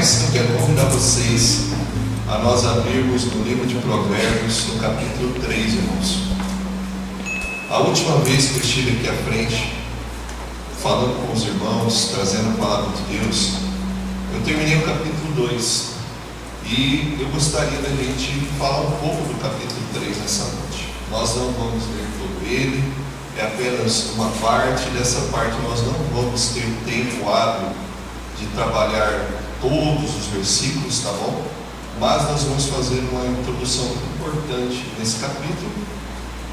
Mas eu quero convidar vocês a nós abrirmos no livro de Provérbios, no capítulo 3, irmãos. A última vez que eu estive aqui à frente, falando com os irmãos, trazendo a palavra de Deus, eu terminei o capítulo 2. E eu gostaria da gente falar um pouco do capítulo 3 nessa noite. Nós não vamos ler todo ele, é apenas uma parte. Dessa parte nós não vamos ter tempo hábil de trabalhar todos os versículos, tá bom? Mas nós vamos fazer uma introdução muito importante nesse capítulo,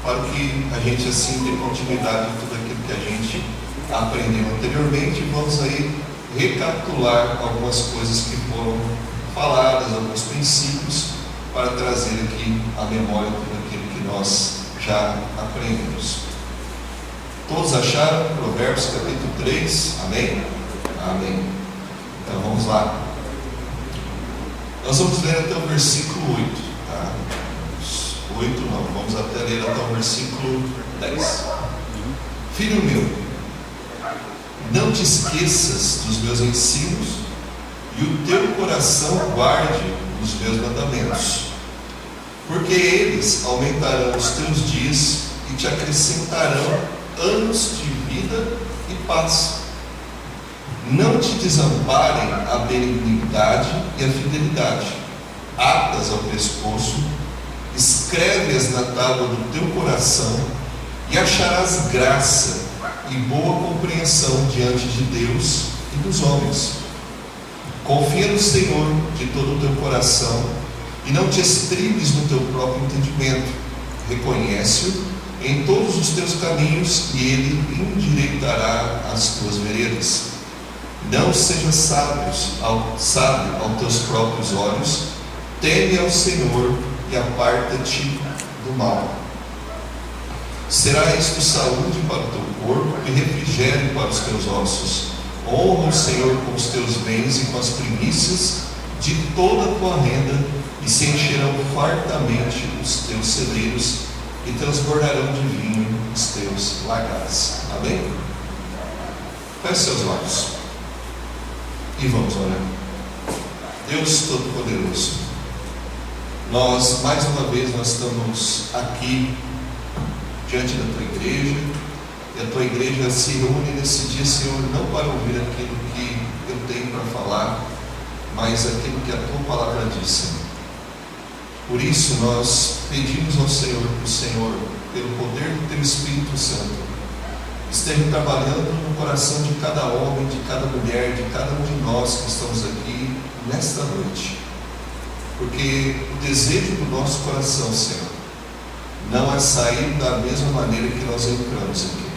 para que a gente assim dê continuidade em tudo aquilo que a gente aprendeu anteriormente. Vamos aí recapitular algumas coisas que foram faladas, alguns princípios, para trazer aqui a memória tudo aquilo que nós já aprendemos. Todos acharam Provérbios capítulo 3? Amém? Amém. Então vamos lá. Nós vamos ler até o versículo 8, tá? 8 não, vamos até ler até o versículo 10. Filho meu, não te esqueças dos meus ensinos, e o teu coração guarde os meus mandamentos, porque eles aumentarão os teus dias e te acrescentarão anos de vida e paz. Não te desamparem a benignidade e a fidelidade, atas ao pescoço, escreve-as na tábua do teu coração, e acharás graça e boa compreensão diante de Deus e dos homens. Confia no Senhor de todo o teu coração e não te estribes no teu próprio entendimento. Reconhece-o em todos os teus caminhos e Ele endireitará as tuas veredas. Não sejas sábio aos teus próprios olhos, teme ao Senhor e aparta-te do mal. Será isto saúde para o teu corpo e refrigério para os teus ossos. Honra o Senhor com os teus bens e com as primícias de toda a tua renda, e se encherão fartamente os teus celeiros, e transbordarão de vinho os teus lagares. Amém? Feche seus olhos e vamos orar. Deus Todo-Poderoso, nós mais uma vez estamos aqui diante da tua igreja, e a tua igreja se reúne nesse dia, Senhor, não para ouvir aquilo que eu tenho para falar, mas aquilo que a tua palavra diz, Senhor. Por isso nós pedimos ao Senhor que o Senhor, pelo poder do teu Espírito Santo, esteja trabalhando no coração de cada homem, de cada mulher, de cada um de nós que estamos aqui nesta noite, porque o desejo do nosso coração, Senhor, não é sair da mesma maneira que nós entramos aqui,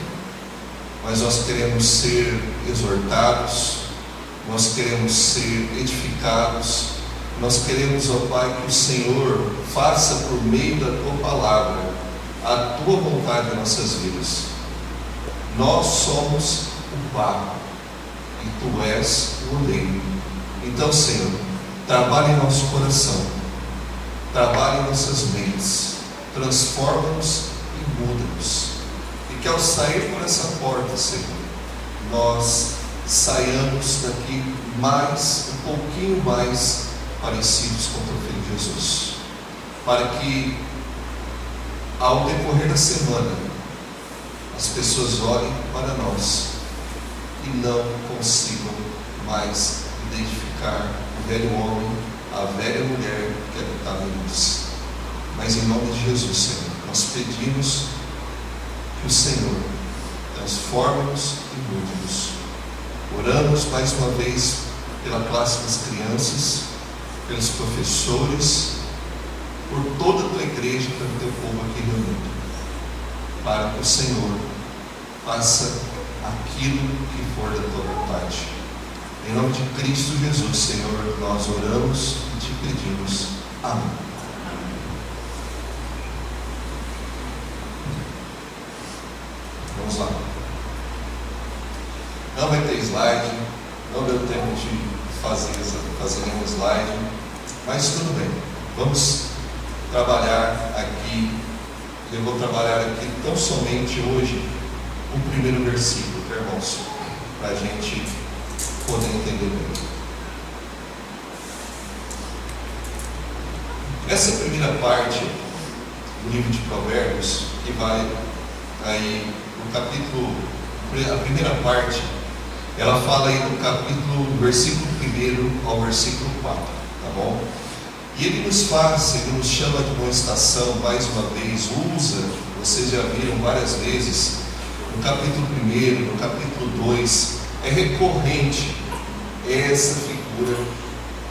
mas nós queremos ser exortados, nós queremos ser edificados, nós queremos, ó Pai, que o Senhor faça por meio da tua palavra a tua vontade em nossas vidas. Nós somos o barro e tu és o oleiro. Então, Senhor, trabalhe em nosso coração, trabalhe em nossas mentes, transforma-nos e muda-nos, e que ao sair por essa porta, Senhor, nós saiamos daqui um pouquinho mais parecidos com o teu Filho Jesus, para que ao decorrer da semana as pessoas olhem para nós e não consigam mais identificar o velho homem, a velha mulher que habitava em nós. Mas em nome de Jesus, Senhor, nós pedimos que o Senhor transforme-nos e mude-nos. Oramos mais uma vez pela classe das crianças, pelos professores, por toda a tua igreja, pelo teu povo aqui reunido, para que o Senhor faça aquilo que for da tua vontade. Em nome de Cristo Jesus, Senhor, nós oramos e te pedimos. Amém. Vamos lá. Não vai ter slide, não deu tempo de fazer nenhum slide, mas tudo bem. Vamos trabalhar aqui. Eu vou trabalhar aqui tão somente hoje o primeiro versículo, irmãos, para a gente poder entender bem. Essa primeira parte do livro de Provérbios, que vai aí no capítulo, a primeira parte, ela fala aí do capítulo, do versículo 1 ao versículo 4, tá bom? E ele nos chama de amonestação, mais uma vez, usa, vocês já viram várias vezes, no capítulo 1, no capítulo 2, é recorrente essa figura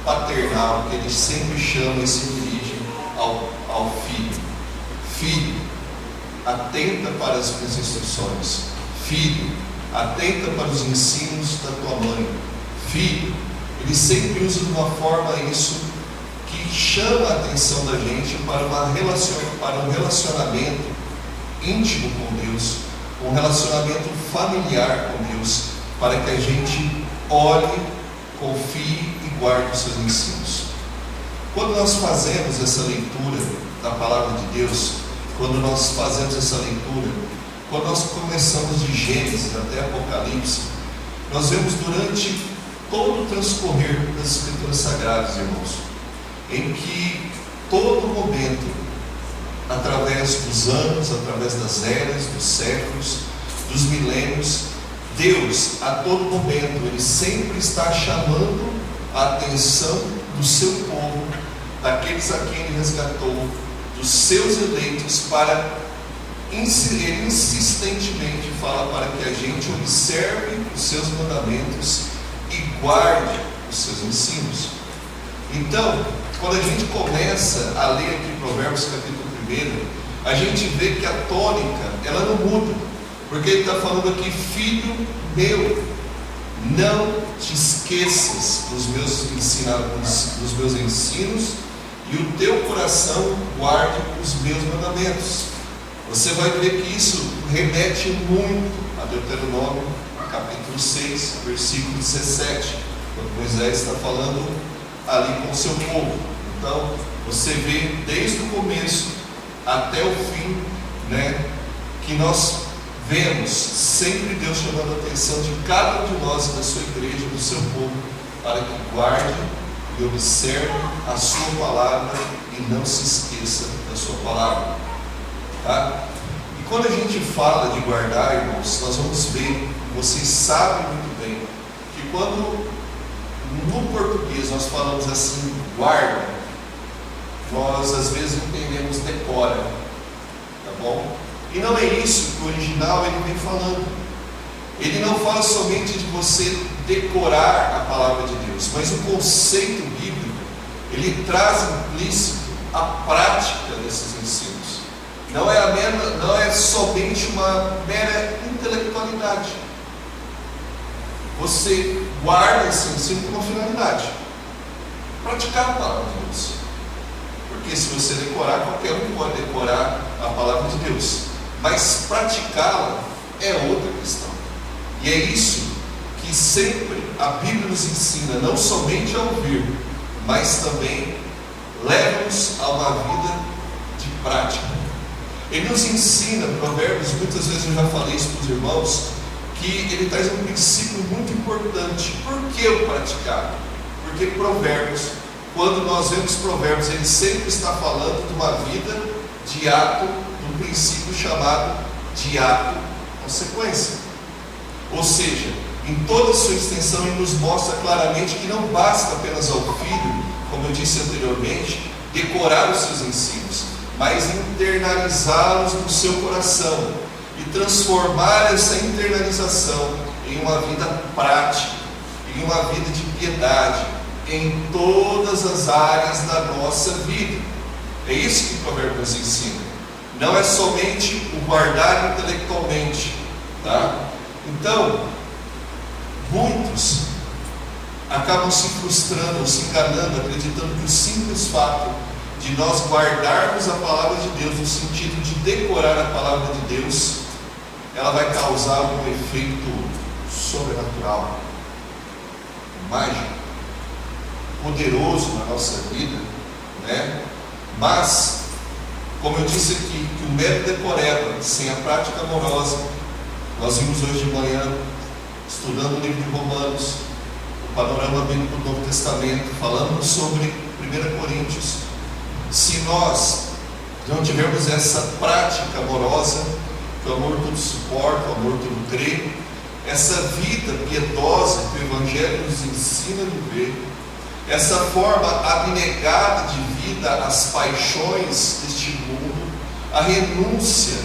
paternal, que ele sempre chama e se dirige ao filho. Filho, atenta para as minhas instruções. Filho, atenta para os ensinos da tua mãe. Filho, ele sempre usa de uma forma isso que chama a atenção da gente para um relacionamento íntimo com Deus, um relacionamento familiar com Deus, para que a gente olhe, confie e guarde os seus ensinos. Quando nós fazemos essa leitura da palavra de Deus, quando nós fazemos essa leitura, quando nós começamos de Gênesis até Apocalipse, nós vemos durante todo o transcorrer das Escrituras Sagradas, irmãos, em que todo momento, através dos anos, através das eras, dos séculos, dos milênios, Deus, a todo momento, Ele sempre está chamando a atenção do seu povo, daqueles a quem Ele resgatou, dos seus eleitos, para Ele insistentemente fala para que a gente observe os seus mandamentos e guarde os seus ensinos. Então, quando a gente começa a ler aqui Provérbios capítulo 1, a gente vê que a tônica, ela não muda, porque ele está falando aqui: filho meu, não te esqueças dos meus ensinos, e o teu coração guarde os meus mandamentos. Você vai ver que isso remete muito a Deuteronômio, capítulo 6, versículo 17, quando Moisés está falando ali com o seu povo. Então, você vê desde o começo até o fim, né, que nós vemos sempre Deus chamando a atenção de cada um de nós, da sua igreja, do seu povo, para que guarde e observe a sua palavra e não se esqueça da sua palavra, tá? E quando a gente fala de guardar, irmãos, nós vamos ver, vocês sabem muito bem, que quando no português nós falamos assim, guarda, nós às vezes entendemos decora, tá bom? E não é isso que o original ele vem falando. Ele não fala somente de você decorar a palavra de Deus, mas o conceito bíblico, ele traz implícito a prática desses ensinos. Não é somente uma mera intelectualidade. Você guarda esse ensino com uma finalidade: praticar a palavra de Deus. Porque se você decorar, qualquer um pode decorar a palavra de Deus, mas praticá-la é outra questão. E é isso que sempre a Bíblia nos ensina, não somente a ouvir, mas também leva-nos a uma vida de prática. Ele nos ensina, Provérbios, muitas vezes eu já falei isso para os irmãos, que ele traz um princípio muito importante. Por que o praticar? Porque Provérbios, quando nós vemos Provérbios, ele sempre está falando de uma vida de ato, de um princípio chamado de ato-consequência. Ou seja, em toda a sua extensão, ele nos mostra claramente que não basta apenas ao filho, como eu disse anteriormente, decorar os seus ensinos, mas internalizá-los no seu coração e transformar essa internalização em uma vida prática, em uma vida de piedade, em todas as áreas da nossa vida. É isso que o provérbio nos ensina. Não é somente o guardar intelectualmente, tá? Então, muitos acabam se frustrando ou se enganando, acreditando que o simples fato de nós guardarmos a palavra de Deus, no sentido de decorar a palavra de Deus, ela vai causar um efeito sobrenatural, mágico, poderoso na nossa vida, né? Mas, como eu disse aqui, que o mero decoreba, sem a prática amorosa, nós vimos hoje de manhã, estudando o livro de Romanos, o panorama bíblico do Novo Testamento, falando sobre 1 Coríntios, se nós não tivermos essa prática amorosa, que o amor tudo suporta, o amor tudo crê, essa vida piedosa que o Evangelho nos ensina a viver, essa forma abnegada de vida às paixões deste mundo, a renúncia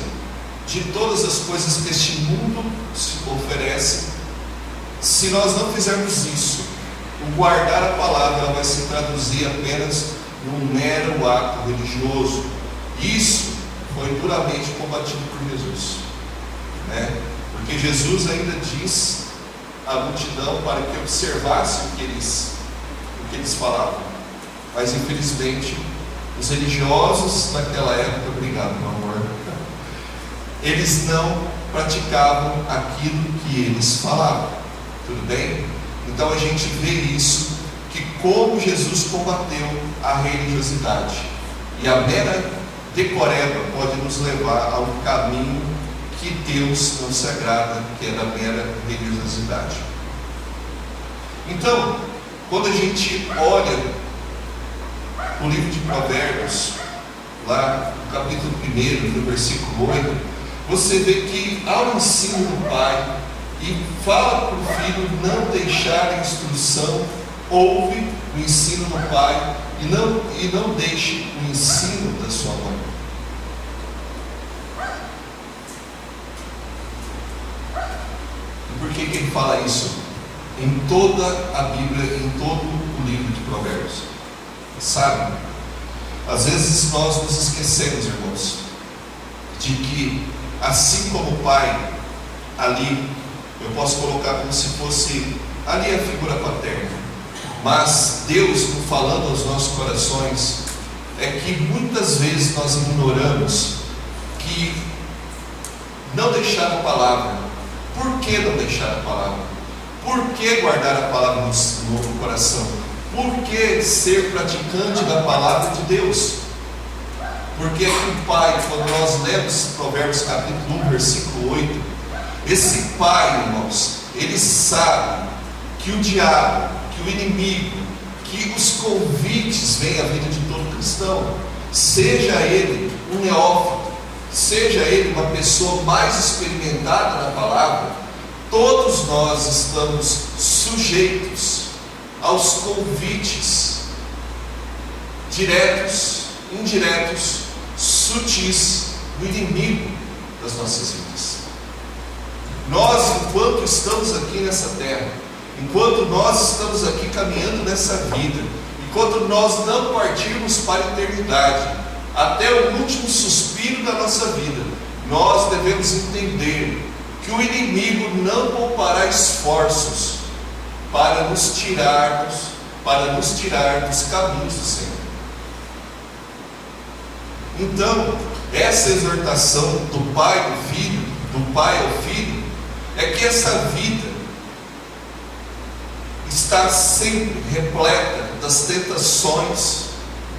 de todas as coisas que este mundo se oferece, se nós não fizermos isso, o guardar a palavra vai se traduzir apenas num mero ato religioso. Isso foi duramente combatido por Jesus, né? Porque Jesus ainda diz à multidão para que observasse o que eles falavam. Mas infelizmente os religiosos naquela época, obrigado meu amor, eles não praticavam aquilo que eles falavam. Tudo bem? Então a gente vê isso, que como Jesus combateu a religiosidade, e a mera decoreba pode nos levar a um caminho que Deus não se agrada, que é da mera religiosidade. Então, quando a gente olha o livro de Provérbios, lá no capítulo 1, no versículo 8, você vê que há um ensino do pai, e fala para o filho não deixar a instrução, ouve o ensino do pai, e não deixe o ensino da sua mãe. E por que ele fala isso? Em toda a Bíblia, em todo o livro de Provérbios. Sabe? Às vezes nós nos esquecemos, irmãos, de que assim como o pai, ali, eu posso colocar como se fosse ali a figura paterna, mas Deus falando aos nossos corações, é que muitas vezes nós ignoramos que não deixar a palavra. Por que não deixar a palavra? Por que guardar a palavra no coração? Por que ser praticante da palavra de Deus? Porque o pai, quando nós lemos Provérbios capítulo 1, versículo 8, esse pai, irmãos, ele sabe que o diabo, que o inimigo, que os convites vêm à vida de todo cristão, seja ele um neófito, seja ele uma pessoa mais experimentada na palavra, todos nós estamos sujeitos aos convites diretos, indiretos, sutis do inimigo das nossas vidas. Nós, enquanto estamos aqui nessa terra, enquanto nós estamos aqui caminhando nessa vida, enquanto nós não partirmos para a eternidade, até o último suspiro da nossa vida, nós devemos entender que o inimigo não poupará esforços para nos tirar dos caminhos do Senhor. Então, essa exortação do pai ao filho, é que essa vida está sempre repleta das tentações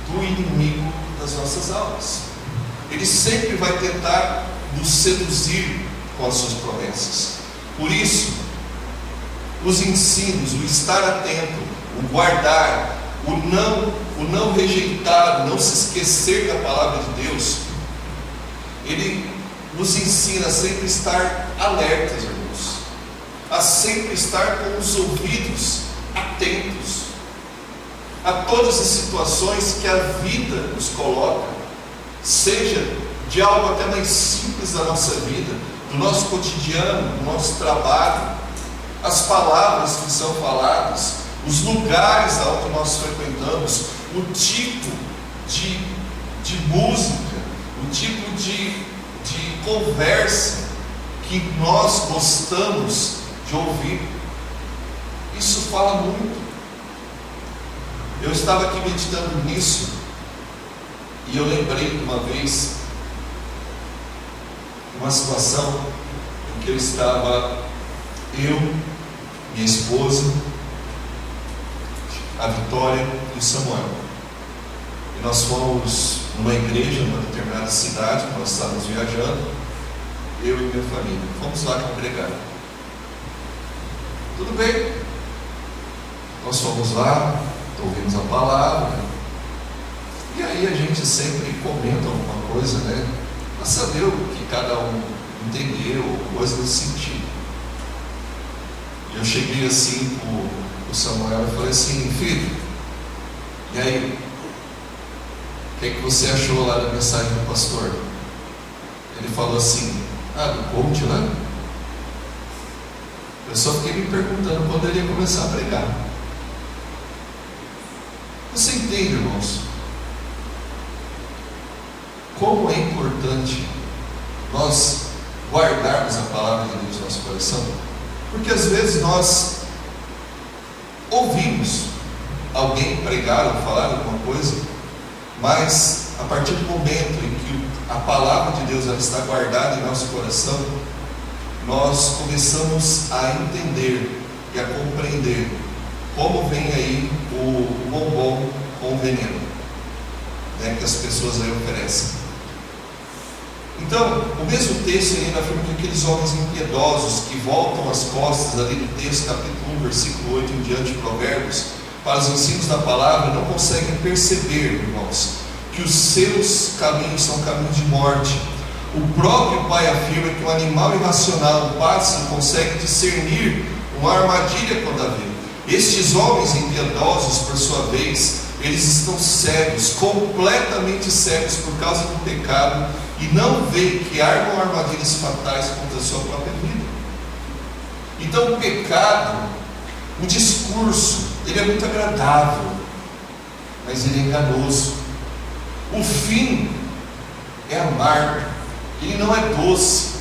do inimigo das nossas almas. Ele sempre vai tentar nos seduzir com as suas promessas. Por isso, os ensinos, o estar atento, o guardar, o não rejeitar, o não se esquecer da palavra de Deus, ele nos ensina a sempre estar alertas, irmãos, a sempre estar com os ouvidos atentos a todas as situações que a vida nos coloca, seja de algo até mais simples da nossa vida, do nosso cotidiano, do nosso trabalho, as palavras que são faladas, os lugares aonde nós frequentamos, o tipo de música, o tipo de conversa que nós gostamos de ouvir. Isso fala muito. Eu estava aqui meditando nisso e eu lembrei de uma vez uma situação em que eu estava, minha esposa, a Vitória e o Samuel, e nós fomos numa igreja numa determinada cidade, nós estávamos viajando, eu e minha família, fomos lá congregar. Tudo bem, nós fomos lá, ouvimos a palavra, E aí a gente sempre comenta alguma coisa, né? Para saber o que cada um entendeu, coisa nesse sentido. E eu cheguei assim pro Samuel e falei assim: filho, e aí? O que você achou lá da mensagem do pastor? Ele falou assim: do coach, né? Eu só fiquei me perguntando quando ele ia começar a pregar. Você entende, irmãos, como é importante nós guardarmos a palavra de Deus no nosso coração? Porque às vezes nós ouvimos alguém pregar ou falar alguma coisa, mas a partir do momento em que a palavra de Deus ela está guardada em nosso coração, nós começamos a entender e a compreender como vem aí o bombom com o veneno, né, que as pessoas aí oferecem. Então, o mesmo texto ainda afirma que aqueles homens impiedosos que voltam as costas ali no texto, capítulo 1, versículo 8 em diante, Provérbios, para os ensinos da palavra, não conseguem perceber, irmãos, que os seus caminhos são caminhos de morte. O próprio Pai afirma que um animal irracional, um pássaro, consegue discernir uma armadilha quando a vê. Estes homens impiedosos, por sua vez, eles estão cegos, completamente cegos por causa do pecado, e não veem que armam armadilhas fatais contra a sua própria vida. Então o pecado, o discurso, ele é muito agradável, mas ele é enganoso. O fim é amargo, ele não é doce.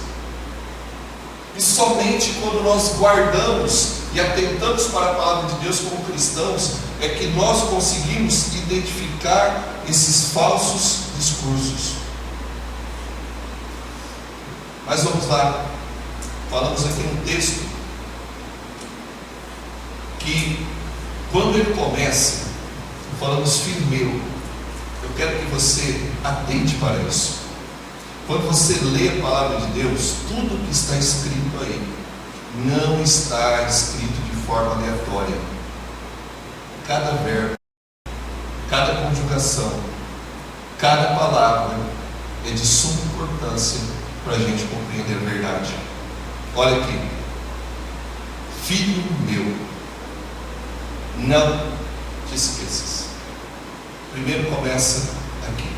E somente quando nós guardamos e atentamos para a palavra de Deus como cristãos, é que nós conseguimos identificar esses falsos discursos. Mas vamos lá, falamos aqui no texto que quando ele começa, falamos filho meu, eu quero que você atente para isso. Quando você lê a palavra de Deus, tudo que está escrito aí não está escrito de forma aleatória. Cada verbo, cada conjugação, cada palavra é de suma importância para a gente compreender a verdade. Olha aqui: filho meu, não te esqueças. Primeiro começa aqui,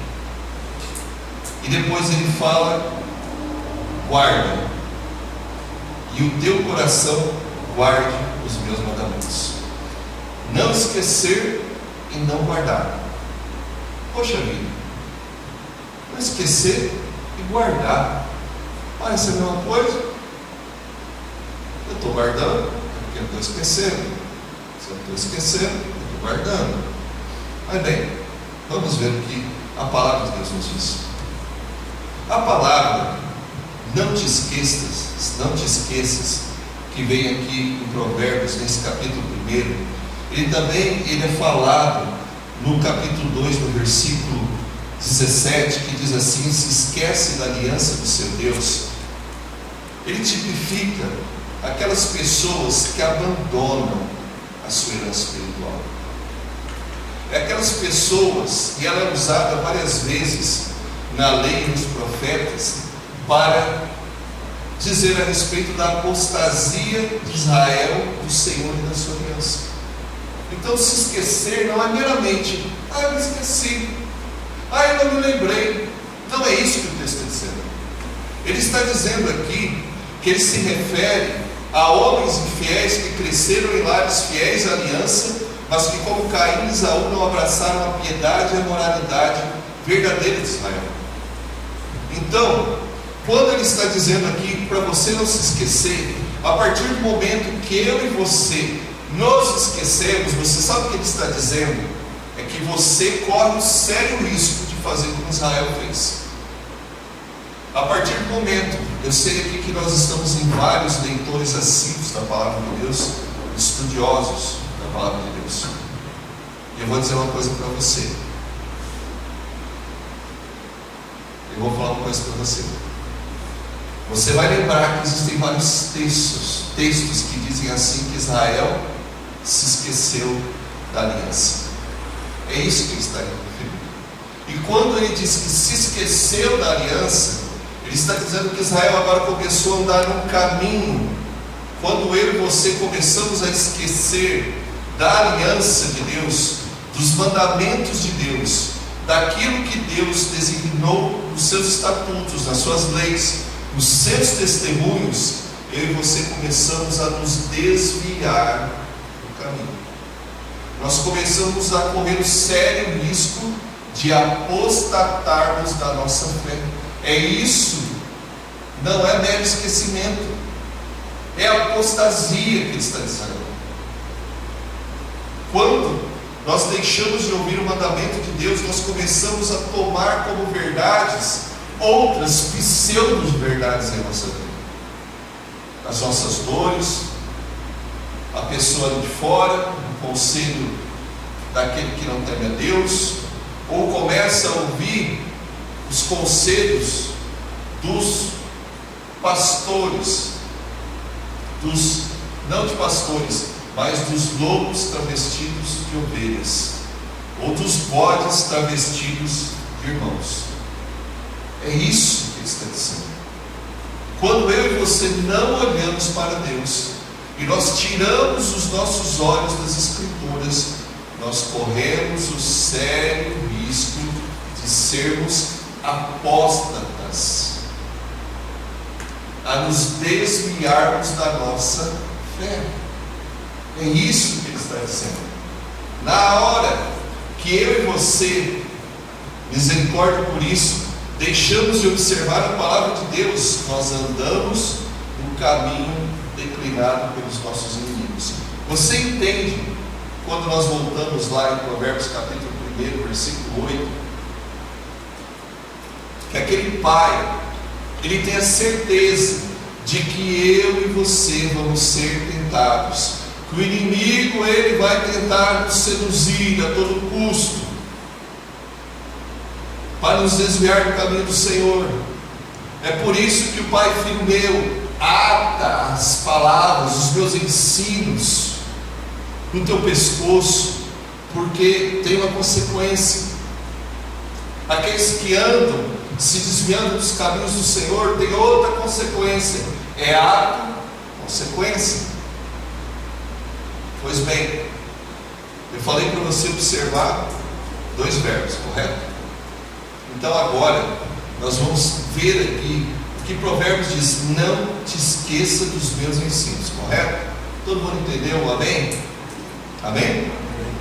e depois ele fala: guarda, e o teu coração guarde os meus mandamentos. Não esquecer e não guardar. Poxa vida, não esquecer e guardar parece a mesma coisa. Eu estou guardando, é porque eu estou esquecendo. Se eu estou esquecendo, eu estou guardando. Mas bem, vamos ver o que a palavra de Deus nos diz. A palavra não te esqueças, que vem aqui em Provérbios, nesse capítulo 1, ele é falado no capítulo 2, no versículo 17, que diz assim: se esquece da aliança do seu Deus. Ele tipifica aquelas pessoas que abandonam a sua herança espiritual. É aquelas pessoas, e ela é usada várias vezes na lei e nos profetas, para dizer a respeito da apostasia de Israel, do Senhor e da sua aliança. Então, se esquecer não é meramente: eu me esqueci, eu não me lembrei. Não é isso que o texto está dizendo. Ele está dizendo aqui que ele se refere a homens infiéis que cresceram em lares fiéis à aliança, mas que, como Caim e Esaú, não abraçaram a piedade e a moralidade verdadeira de Israel. Então, quando ele está dizendo aqui para você não se esquecer, a partir do momento que eu e você nos esquecemos, você sabe o que ele está dizendo? É que você corre um sério risco de fazer como Israel fez. A partir do momento, eu sei aqui que nós estamos em vários leitores assíduos da palavra de Deus, estudiosos da palavra de Deus. E eu vou dizer uma coisa para você. Eu vou falar uma coisa para você. Você vai lembrar que existem vários textos que dizem assim, que Israel se esqueceu da aliança. É isso que ele está referindo. E quando ele diz que se esqueceu da aliança, ele está dizendo que Israel agora começou a andar num caminho. Quando eu e você começamos a esquecer da aliança de Deus, dos mandamentos de Deus, daquilo que Deus designou nos seus estatutos, nas suas leis, nos seus testemunhos, eu e você começamos a nos desviar do caminho. Nós começamos a correr o sério risco de apostatarmos da nossa fé. É isso, não é mero esquecimento, é apostasia que ele está dizendo. Quando nós deixamos de ouvir o mandamento de Deus, nós começamos a tomar como verdades outras pseudo-verdades em nossa vida. As nossas dores, a pessoa ali de fora, o conselho daquele que não teme a Deus, ou começa a ouvir os conselhos dos pastores, não de pastores, mas dos lobos travestidos de ovelhas, ou dos bodes travestidos de irmãos. É isso que ele está dizendo. Quando eu e você não olhamos para Deus, e nós tiramos os nossos olhos das Escrituras, nós corremos o sério risco de sermos apóstatas, a nos desviarmos da nossa fé. É isso que ele está dizendo. Na hora que eu e você, misericórdia por isso, deixamos de observar a palavra de Deus, nós andamos no caminho declinado pelos nossos inimigos. Você entende, quando nós voltamos lá em Provérbios capítulo 1, versículo 8, que aquele pai, ele tem a certeza de que eu e você vamos ser tentados, que o inimigo ele vai tentar nos seduzir a todo custo, para nos desviar do caminho do Senhor. É por isso que o Pai, filho meu, ata as palavras, os meus ensinos no teu pescoço, porque tem uma consequência. Aqueles que andam se desviando dos caminhos do Senhor tem outra consequência, é ato, consequência. Pois bem, eu falei para você observar 2 verbos, correto? Então agora nós vamos ver aqui o que Provérbios diz: não te esqueça dos meus ensinos, correto? Todo mundo entendeu? Amém? Amém?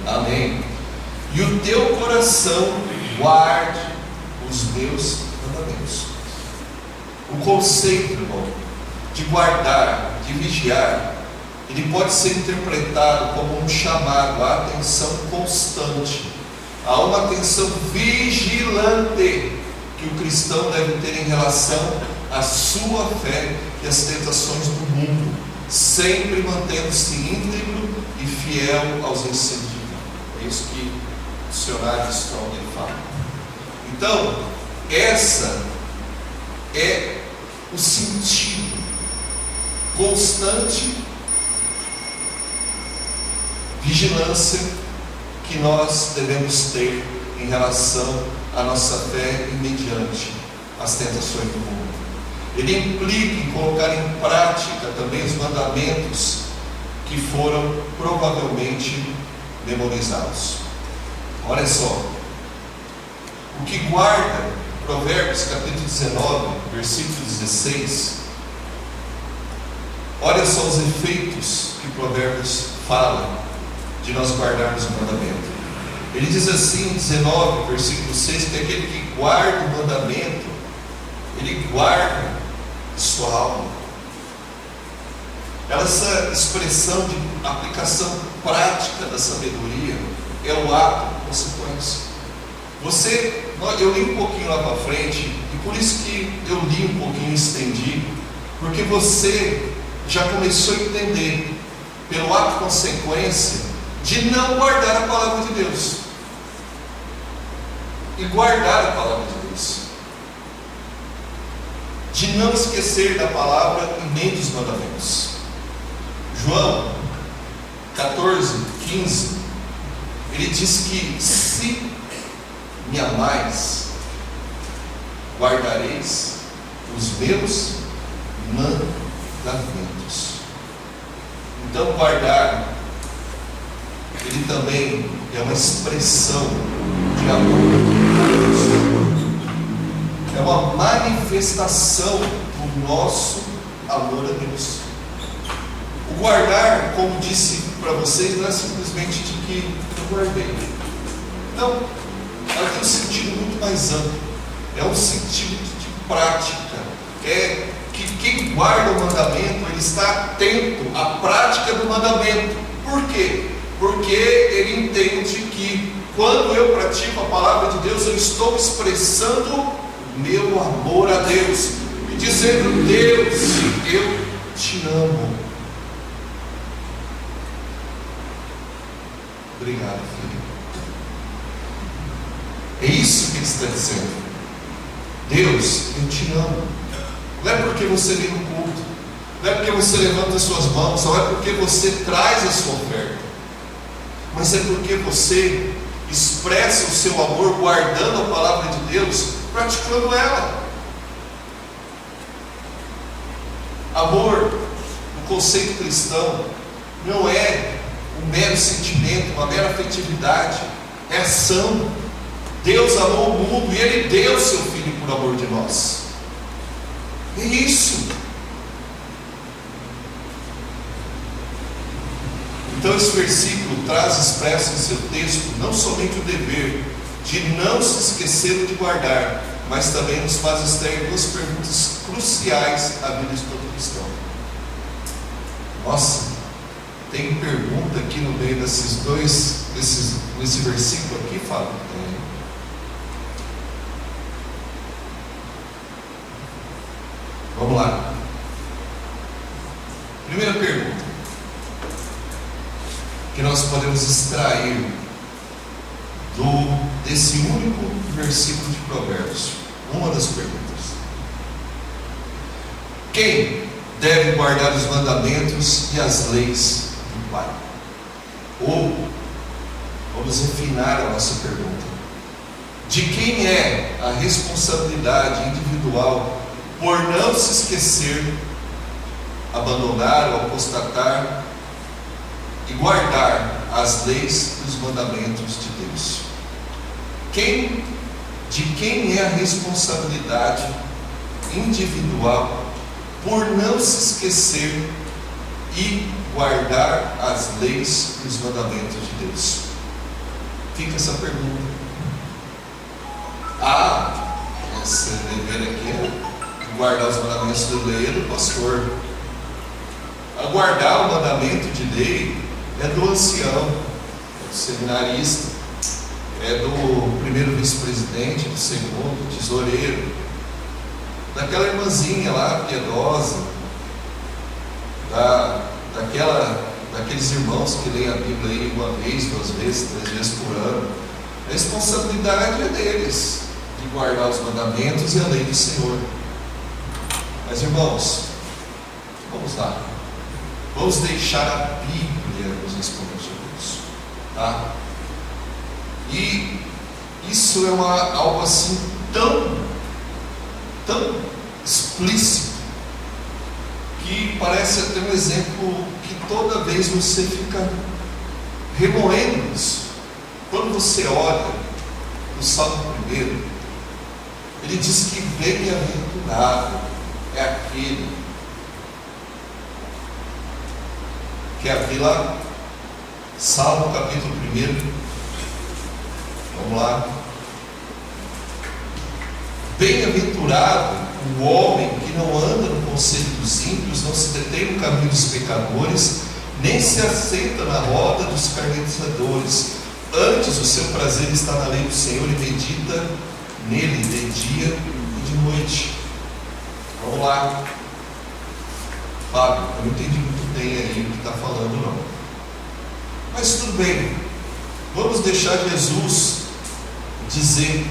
Amém. E o teu coração guarde os meus mandamentos. O conceito, irmão, de guardar, de vigiar, ele pode ser interpretado como um chamado à atenção constante, a uma atenção vigilante que o cristão deve ter em relação à sua fé e às tentações do mundo, sempre mantendo-se íntegro e fiel aos ensinos de Deus. É isso que o dicionário Strong fala. Então, essa é o sentido constante, vigilância que nós devemos ter em relação à nossa fé e mediante as tentações do mundo. Ele implica em colocar em prática também os mandamentos que foram provavelmente memorizados. Olha só, o que guarda Provérbios capítulo 19, versículo 16, olha só os efeitos que Provérbios fala de nós guardarmos o mandamento. Ele diz assim, 19, versículo 6, que aquele que guarda o mandamento, ele guarda sua alma. Essa expressão de aplicação prática da sabedoria é o ato consequência. Eu li um pouquinho lá para frente, e por isso que eu li um pouquinho e estendi, porque você já começou a entender, pelo ato consequência, de não guardar a palavra de Deus. E guardar a palavra de Deus, de não esquecer da palavra e nem dos mandamentos. João 14, 15, ele diz que se me amais, guardareis os meus mandamentos. Então, guardar, ele também é uma expressão de amor. É uma manifestação do nosso amor a Deus. O guardar, como disse para vocês, não é simplesmente de que eu guardei. Não, ela tem um sentido muito mais amplo. É um sentido de prática. É que quem guarda o mandamento, ele está atento à prática do mandamento. Por quê? Porque ele entende que quando eu pratico a palavra de Deus, eu estou expressando o meu amor a Deus e dizendo: Deus, eu te amo. Obrigado, filho. É isso que ele está dizendo. Deus, eu te amo. Não é porque você vem no culto, não é porque você levanta as suas mãos, não é porque você traz a sua oferta, mas é porque você expressa o seu amor guardando a palavra de Deus, praticando ela. Amor, no conceito cristão, não é um mero sentimento, uma mera afetividade, é ação. Deus amou o mundo e Ele deu o seu Filho por amor de nós. É isso. Então esse versículo traz expresso em seu texto não somente o dever de não se esquecer de guardar, mas também nos faz extrair duas perguntas cruciais à vida de todo cristão. Nossa, tem pergunta aqui no meio desse versículo aqui, Fábio? Vamos lá. Primeira pergunta que nós podemos extrair desse único versículo de Provérbios. Uma das perguntas: quem deve guardar os mandamentos e as leis do Pai? Ou, vamos refinar a nossa pergunta: de quem é a responsabilidade individual por não se esquecer, abandonar ou apostatar e guardar as leis e os mandamentos de Deus? De quem é a responsabilidade individual por não se esquecer e guardar as leis e os mandamentos de Deus? Fica essa pergunta. Esse dever aqui é guardar os mandamentos da lei é do pastor. A guardar o mandamento de lei é do ancião, é do seminarista, é do primeiro vice-presidente, do segundo, tesoureiro, daquela irmãzinha lá, piedosa, daqueles irmãos que leem a Bíblia aí uma vez, 2 vezes, 3 vezes por ano. A responsabilidade é deles, de guardar os mandamentos e a lei do Senhor. Mas, irmãos, vamos lá. Vamos deixar a Bíblia nos responder sobre isso, tá? E isso é algo assim tão explícito que parece até um exemplo que toda vez você fica remoendo isso. Quando você olha no Salmo 1, ele diz que bem-aventurado é aquele que havia lá, Salmo capítulo 1. Vamos lá. Bem-aventurado o homem que não anda no conselho dos ímpios, não se detém no caminho dos pecadores, nem se assenta na roda dos escarnecedores. Antes o seu prazer está na lei do Senhor e medita nele de dia e de noite. Vamos lá. Fábio, eu não entendi muito bem aí o que está falando, não. Mas tudo bem. Vamos deixar Jesus dizer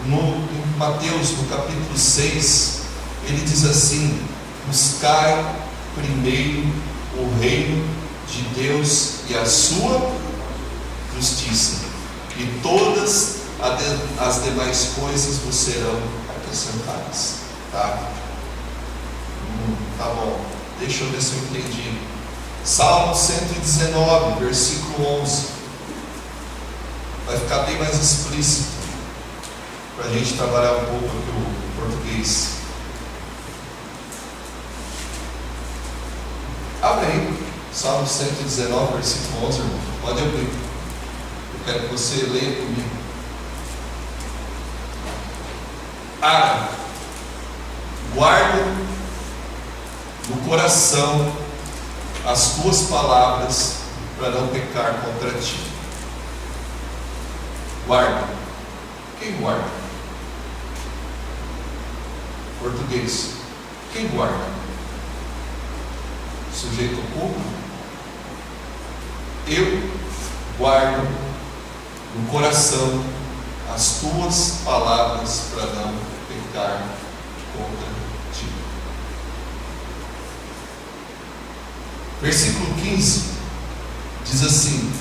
em Mateus, no capítulo 6, ele diz assim: buscai primeiro o reino de Deus e a sua justiça, e todas as demais coisas vos serão acrescentadas. Tá? Tá bom, deixa eu ver se eu entendi. Salmo 119, versículo 11. Vai ficar bem mais explícito, para a gente trabalhar um pouco aqui o português. Abre aí, Salmo 119, versículo 11, irmão. Pode abrir. Eu quero que você leia comigo. Guarda no coração as tuas palavras, para não pecar contra ti. Guarda. Quem guarda? Português. Quem guarda? Sujeito oculto. Eu guardo no coração as tuas palavras, para não pecar contra ti. Versículo 15 diz assim: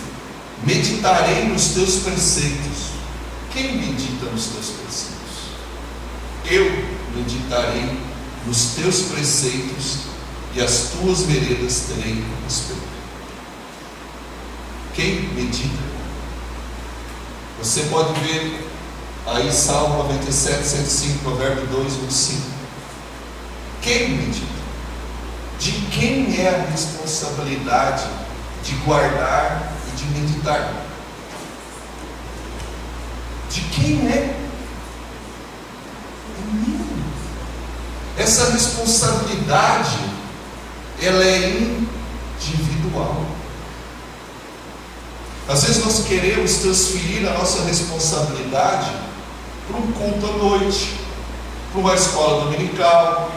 meditarei nos teus preceitos. Quem medita nos teus preceitos? Eu meditarei nos teus preceitos, e as tuas veredas terei respeito. Quem medita? Você pode ver aí Salmo 97, 105, Provérbio 2, 25. Quem medita? De quem é a responsabilidade de guardar e de meditar? De quem é? É minha. Essa responsabilidade, ela é individual. Às vezes nós queremos transferir a nossa responsabilidade para um culto à noite, para uma escola dominical,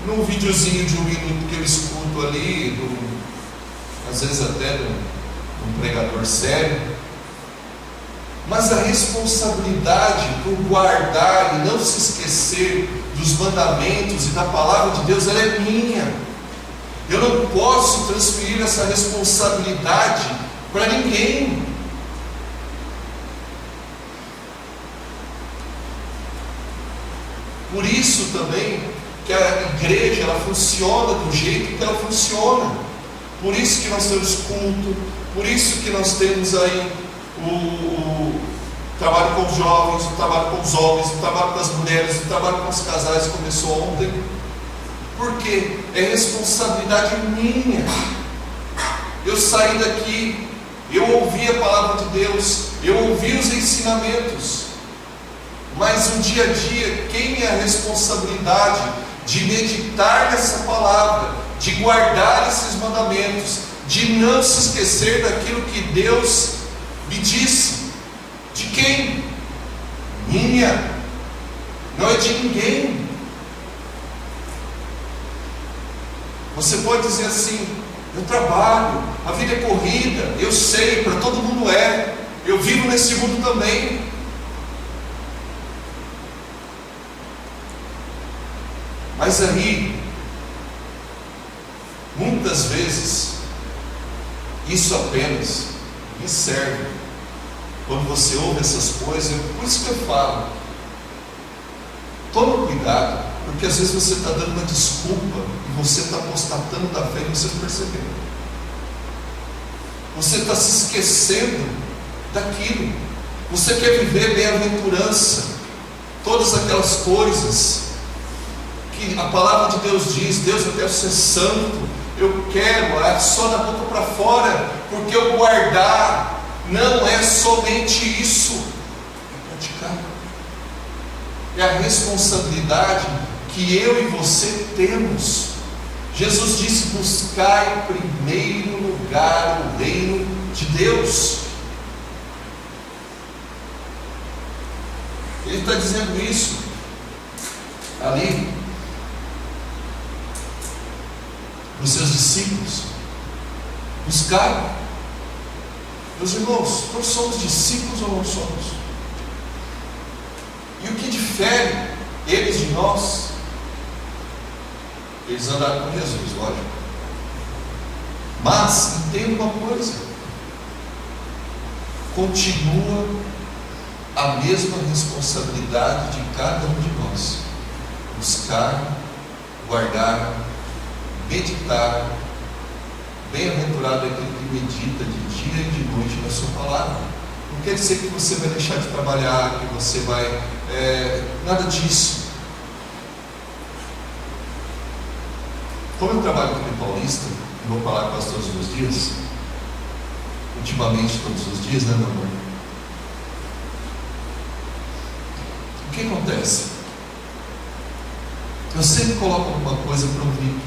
num videozinho de 1 minuto que eu escuto ali, às vezes até num pregador sério. Mas a responsabilidade por guardar e não se esquecer dos mandamentos e da palavra de Deus, ela é minha. Eu não posso transferir essa responsabilidade para ninguém. Por isso também que a igreja, ela funciona do jeito que ela funciona. Por isso que nós temos culto, por isso que nós temos aí o trabalho com os jovens, o trabalho com os homens, o trabalho com as mulheres, o trabalho com os casais, começou ontem. Porque é responsabilidade minha. Eu saí daqui, eu ouvi a palavra de Deus, eu ouvi os ensinamentos, mas no dia a dia, quem é a responsabilidade de meditar nessa palavra, de guardar esses mandamentos, de não se esquecer daquilo que Deus me disse? De quem? Minha. Não é de ninguém. Você pode dizer assim: eu trabalho, a vida é corrida, eu sei, para todo mundo é, eu vivo nesse mundo também. Mas aí, muitas vezes, isso apenas me serve. Quando você ouve essas coisas, por isso que eu falo, toma cuidado, porque às vezes você está dando uma desculpa e você está apostatando da fé e você não percebeu. Você está se esquecendo daquilo. Você quer viver bem-aventurança, todas aquelas coisas que a palavra de Deus diz: Deus, eu quero ser santo, eu quero, é só da boca para fora, porque eu guardar não é somente isso, é praticar. É a responsabilidade que eu e você temos. Jesus disse: buscai em primeiro lugar o reino de Deus. Ele está dizendo isso ali para os seus discípulos. Buscai. Meus irmãos, nós somos discípulos ou não somos? E o que difere eles de nós? Eles andaram com Jesus, lógico. Mas entenda uma coisa: continua a mesma responsabilidade de cada um de nós: buscar, guardar, meditar. Bem-aventurado é aquele que medita de dia e de noite na sua palavra. Não quer dizer que você vai deixar de trabalhar, que você vai... nada disso. Como eu trabalho aqui em Paulista, e vou falar quase todos os dias, ultimamente todos os dias, né, meu amor? O que acontece? Eu sempre coloco alguma coisa para ouvir.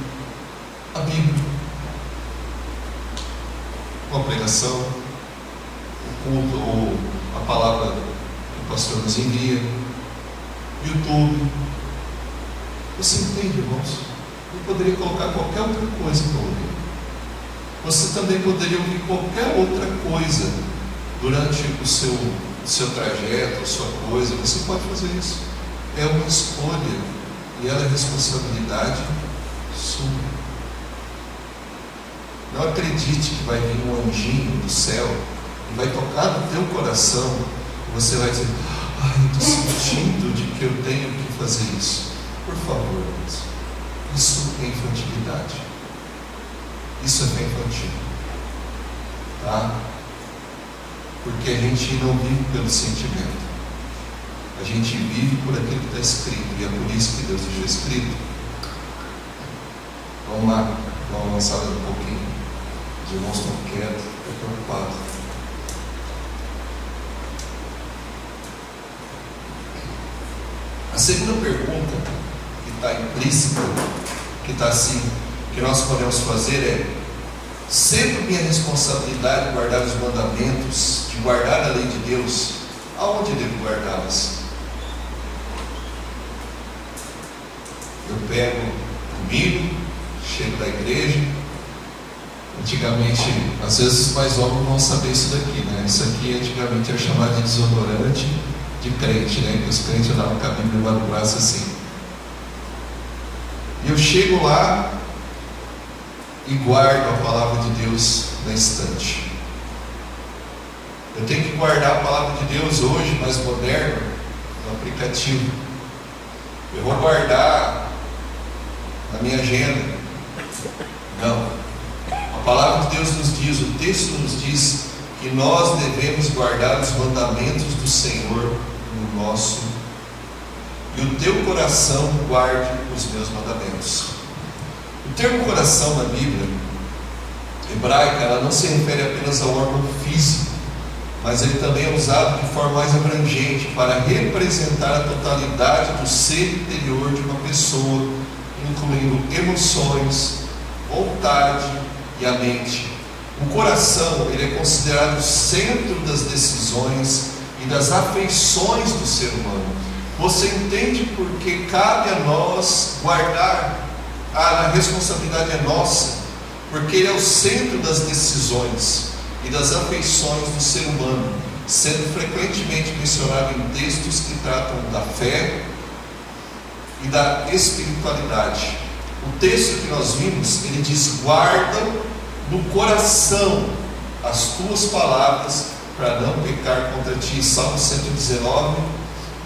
A Bíblia, uma pregação, o culto, ou a palavra que o pastor nos envia, YouTube. Você entende, irmãos? Eu poderia colocar qualquer outra coisa para ouvir. Você também poderia ouvir qualquer outra coisa durante o seu trajeto, a sua coisa. Você pode fazer isso. É uma escolha e ela é responsabilidade sua. Não acredite que vai vir um anjinho do céu e vai tocar no teu coração e você vai dizer: eu estou sentindo de que eu tenho que fazer isso. Por favor, irmãos, isso é infantilidade. Isso é fé infantil, tá? Porque a gente não vive pelo sentimento, a gente vive por aquilo que está escrito, e é por isso que Deus deixou escrito. Vamos lá, vamos avançar um pouquinho. Os irmãos estão quietos, estão preocupados. A segunda pergunta que está implícita, que está assim, que nós podemos fazer é: sendo minha responsabilidade guardar os mandamentos, de guardar a lei de Deus, aonde devo guardá-las? Eu pego comigo, chego da igreja. Antigamente, às vezes os mais novos vão saber isso daqui, né? Isso aqui antigamente era chamado de desodorante de crente, né? Que os crentes andavam com a Bíblia embaixo do braço assim. E eu chego lá e guardo a palavra de Deus na estante. Eu tenho que guardar a palavra de Deus hoje, mais moderno, no aplicativo. Eu vou guardar na minha agenda. Não. A palavra de Deus nos diz, o texto nos diz que nós devemos guardar os mandamentos do Senhor no nosso. E o teu coração guarde os meus mandamentos. O termo coração na Bíblia hebraica, ela não se refere apenas ao órgão físico, mas ele também é usado de forma mais abrangente para representar a totalidade do ser interior de uma pessoa, incluindo emoções, vontade e a mente. O coração, ele é considerado o centro das decisões e das afeições do ser humano. Você entende por que cabe a nós guardar? A responsabilidade é nossa, porque ele é o centro das decisões e das afeições do ser humano, sendo frequentemente mencionado em textos que tratam da fé e da espiritualidade. O texto que nós vimos, ele diz: guarda no coração as tuas palavras, para não pecar contra ti. Salmo 119,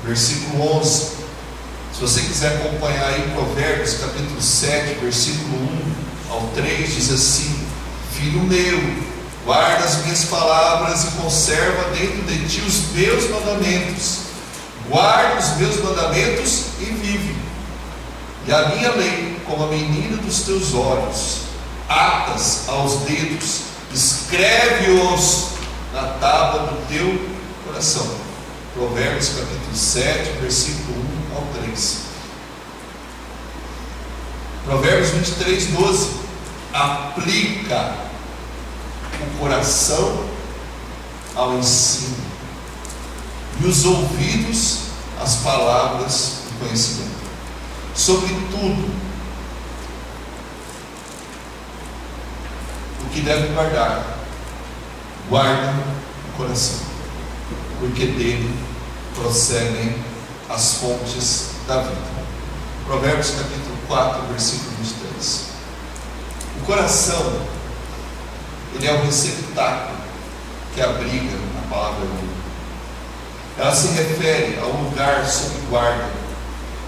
versículo 11. Se você quiser acompanhar aí Provérbios capítulo 7, versículo 1 ao 3, diz assim: filho meu, guarda as minhas palavras e conserva dentro de ti os meus mandamentos. Guarda os meus mandamentos e vive. E a minha lei como a menina dos teus olhos, atas aos dedos, escreve-os na tábua do teu coração. Provérbios capítulo 7, versículo 1 ao 3. Provérbios 23, 12. Aplica o coração ao ensino e os ouvidos às palavras do conhecimento. Sobretudo, o que deve guardar, guarda o coração, porque dele procedem as fontes da vida. Provérbios capítulo 4, versículo 23. O coração, ele é o receptáculo que abriga a palavra de Deus. ela se refere ao lugar sob guarda.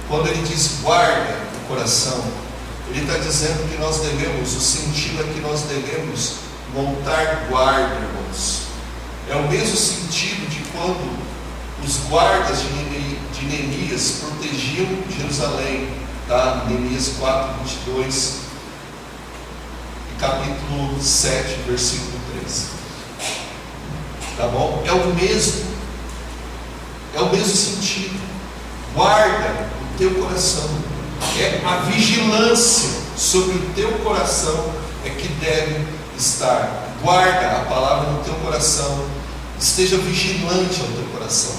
Quando ele diz guarda o coração, ele está dizendo que nós devemos, o sentido é que nós devemos montar guarda, irmãos. É o mesmo sentido de quando os guardas de Neemias protegiam Jerusalém, tá? Neemias 4, 22 e capítulo 7, versículo 13. Tá bom? É o mesmo sentido. Guarda o teu coração. É a vigilância sobre o teu coração é que deve estar. Guarda a palavra no teu coração. Esteja vigilante ao teu coração.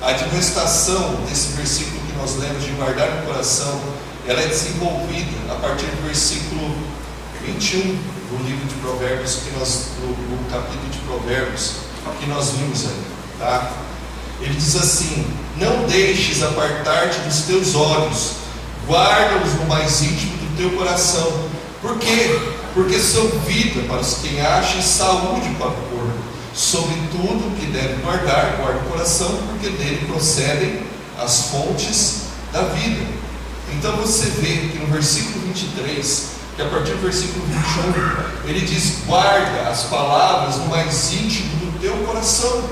A admoestação desse versículo que nós lemos de guardar no coração, ela é desenvolvida a partir do versículo 21 do livro de Provérbios, no capítulo de Provérbios, que nós vimos aí, tá? Ele diz assim: não deixes apartar-te dos teus olhos, guarda-os no mais íntimo do teu coração. Por quê? Porque são vida para os que acham e saúde para o corpo. Sobre tudo que deve guardar, guarda o coração, porque dele procedem as fontes da vida. Então você vê que no versículo 23, que a partir do versículo 21, ele diz: guarda as palavras no mais íntimo do teu coração.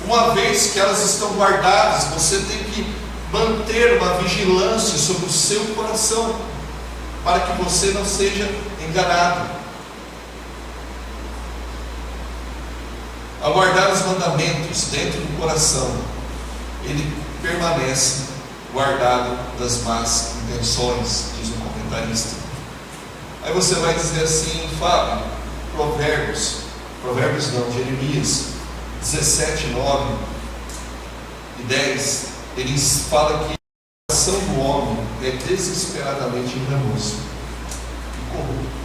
Uma vez que elas estão guardadas, você tem que manter uma vigilância sobre o seu coração, para que você não seja enganado. Ao guardar os mandamentos dentro do coração, ele permanece guardado das más intenções, diz um comentarista. Aí você vai dizer assim: Fábio, Provérbios não, Jeremias 17, 9 e 10, ele fala que o coração do homem é desesperadamente enganoso e corrupto.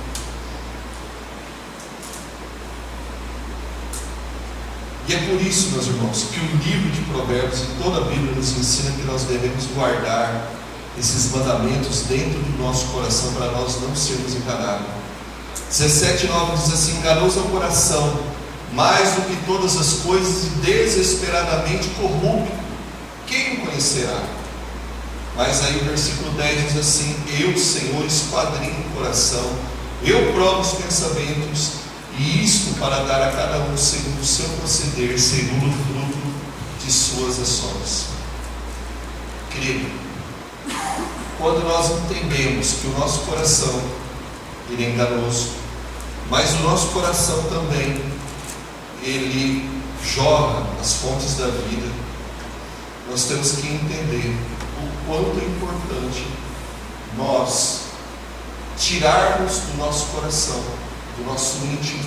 E é por isso, meus irmãos, que o livro de Provérbios e toda a Bíblia nos ensina que nós devemos guardar esses mandamentos dentro do nosso coração para nós não sermos enganados. 17:9 diz assim: enganoso é o coração, mais do que todas as coisas, e desesperadamente corrupto, quem o conhecerá? Mas aí o versículo 10 diz assim: eu, Senhor, esquadrinho o coração, eu provo os pensamentos, e isto para dar a cada um segundo o seu proceder, segundo o fruto de suas ações. Querido, quando nós entendemos que o nosso coração ele é enganoso, mas o nosso coração também ele jorra as fontes da vida, nós temos que entender o quanto é importante nós tirarmos do nosso coração, do nosso íntimo,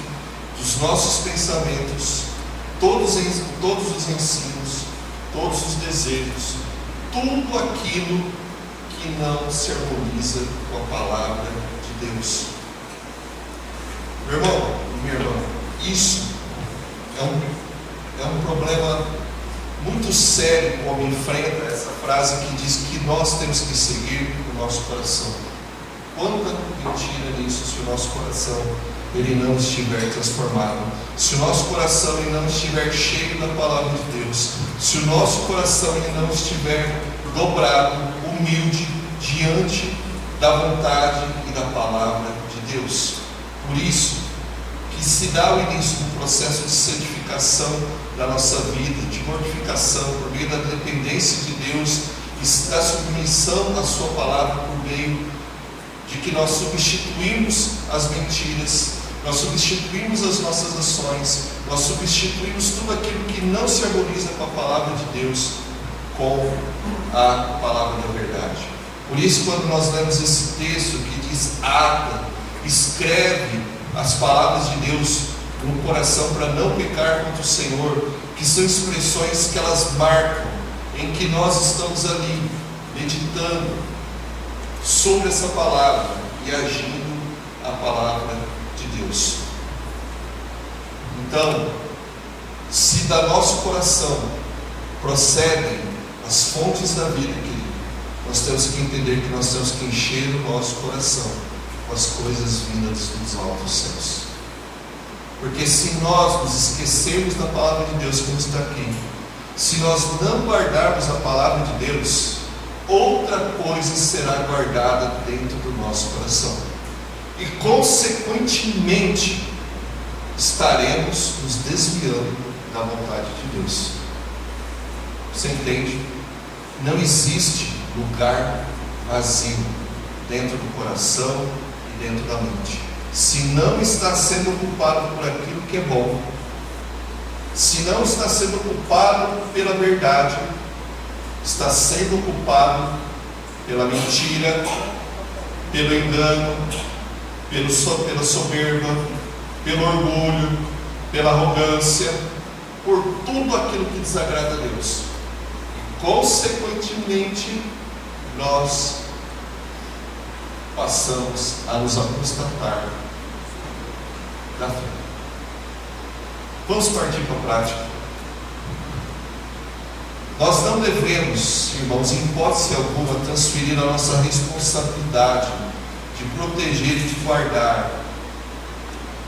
dos nossos pensamentos, todos os ensinos, todos os desejos, tudo aquilo que não se harmoniza com a palavra de Deus. Meu irmão e minha irmã, isso é um problema muito sério que o homem enfrenta, essa frase que diz que nós temos que seguir o nosso coração. Quanta mentira nisso, se o nosso coração ele não estiver transformado, se o nosso coração ele não estiver cheio da palavra de Deus, se o nosso coração ele não estiver dobrado, humilde diante da vontade e da palavra de Deus. Por isso que se dá o início do processo de santificação da nossa vida, de mortificação por meio da dependência de Deus e da submissão à sua palavra, por meio de que nós substituímos as mentiras, nós substituímos as nossas ações, nós substituímos tudo aquilo que não se harmoniza com a palavra de Deus, com a palavra da verdade. Por isso, quando nós lemos esse texto que diz: ata, escreve as palavras de Deus no coração para não pecar contra o Senhor, que são expressões que elas marcam em que nós estamos ali meditando sobre essa palavra e agindo a palavra de Deus. Então, se da nosso coração procedem as fontes da vida, querido, nós temos que entender que nós temos que encher o nosso coração com as coisas vindas dos altos céus. Porque se nós nos esquecermos da palavra de Deus, como está aqui, se nós não guardarmos a palavra de Deus, outra coisa será guardada dentro do nosso coração. E consequentemente estaremos nos desviando da vontade de Deus. Você entende? Não existe lugar vazio dentro do coração e dentro da mente. Se não está sendo ocupado por aquilo que é bom, se não está sendo ocupado pela verdade, está sendo ocupado pela mentira, pelo engano, pela soberba, pelo orgulho, pela arrogância, por tudo aquilo que desagrada a Deus. E, consequentemente, nós passamos a nos apostatar da fé. Vamos partir para a prática. Nós não devemos, irmãos, em hipótese alguma, transferir a nossa responsabilidade de proteger e de guardar,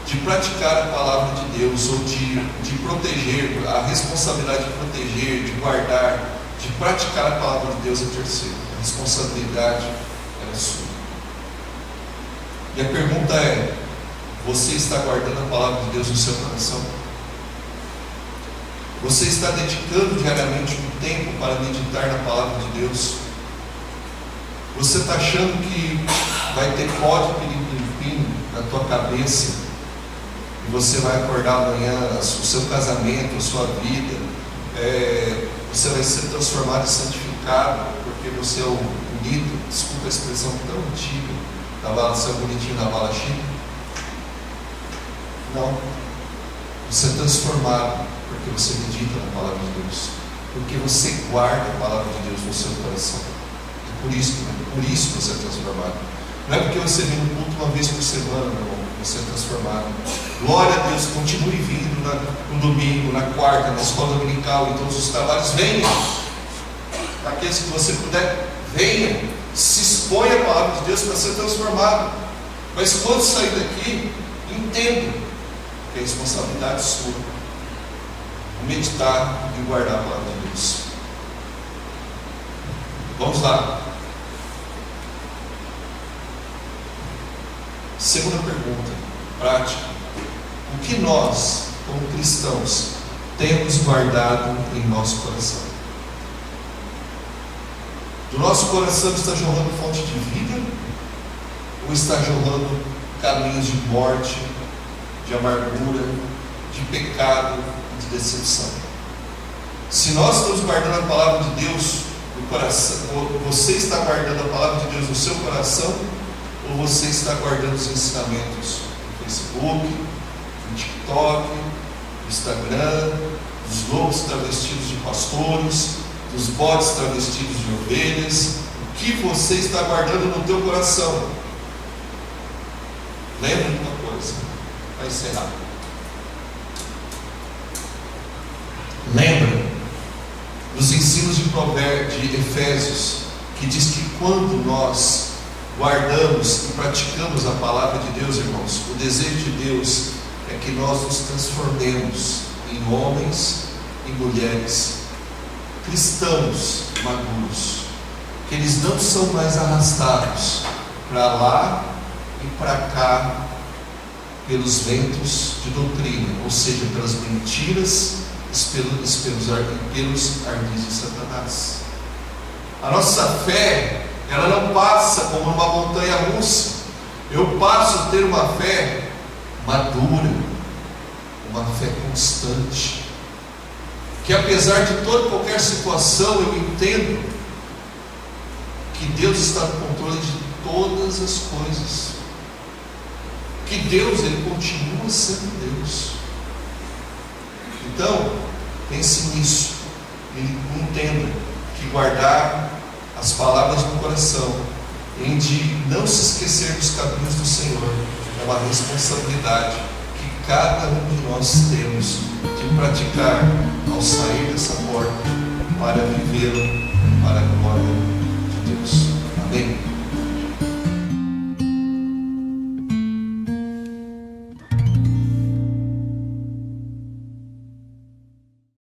de praticar a palavra de Deus, ou de proteger, a responsabilidade de proteger, de guardar, de praticar a palavra de Deus a terceiro. A responsabilidade é sua. E a pergunta é: você está guardando a palavra de Deus no seu coração? Você está dedicando diariamente um tempo para meditar na palavra de Deus? Você está achando que vai ter pó de piripim na tua cabeça e você vai acordar amanhã, o seu casamento, a sua vida, você vai ser transformado e santificado porque você é o bonito, desculpa a expressão tão antiga, da bala seu bonitinho da bala chique? Não. Você é transformado porque você medita na palavra de Deus, porque você guarda a palavra de Deus no seu coração. É por isso você é transformado. Não é porque você vem no culto uma vez por semana, meu irmão, que você é transformado. Glória a Deus, continue vindo no domingo, na quarta, na escola dominical, em todos os trabalhos. Venha. Aqueles que você puder, venha. Se exponha a palavra de Deus para ser transformado. Mas quando sair daqui, entenda que é responsabilidade sua meditar e guardar a palavra de Deus. Vamos lá. Segunda pergunta, prática. O que nós, como cristãos, temos guardado em nosso coração? Do nosso coração está jorrando fonte de vida? Ou está jorrando caminhos de morte, de amargura, de pecado, de decepção? Se nós estamos guardando a palavra de Deus no coração, você está guardando a palavra de Deus no seu coração, ou você está guardando os ensinamentos no Facebook, no TikTok, no Instagram, dos lobos travestidos de pastores, dos bodes travestidos de ovelhas? O que você está guardando no teu coração? Lembra de uma coisa, para encerrar. Lembra dos ensinos de Efésios, que diz que quando nós guardamos e praticamos a palavra de Deus, irmãos, o desejo de Deus é que nós nos transformemos em homens e mulheres cristãos maduros, que eles não são mais arrastados para lá e para cá pelos ventos de doutrina, ou seja, pelas mentiras e pelos ardis de Satanás. A nossa fé, ela não passa como uma montanha russa. Eu passo a ter uma fé madura, uma fé constante, que apesar de toda e qualquer situação, eu entendo que Deus está no controle de todas as coisas, que Deus, Ele continua sendo Deus. Então, pense nisso e entenda que guardar as palavras no coração, em de não se esquecer dos caminhos do Senhor, é uma responsabilidade que cada um de nós temos de praticar ao sair dessa porta, para vivê-lo para a glória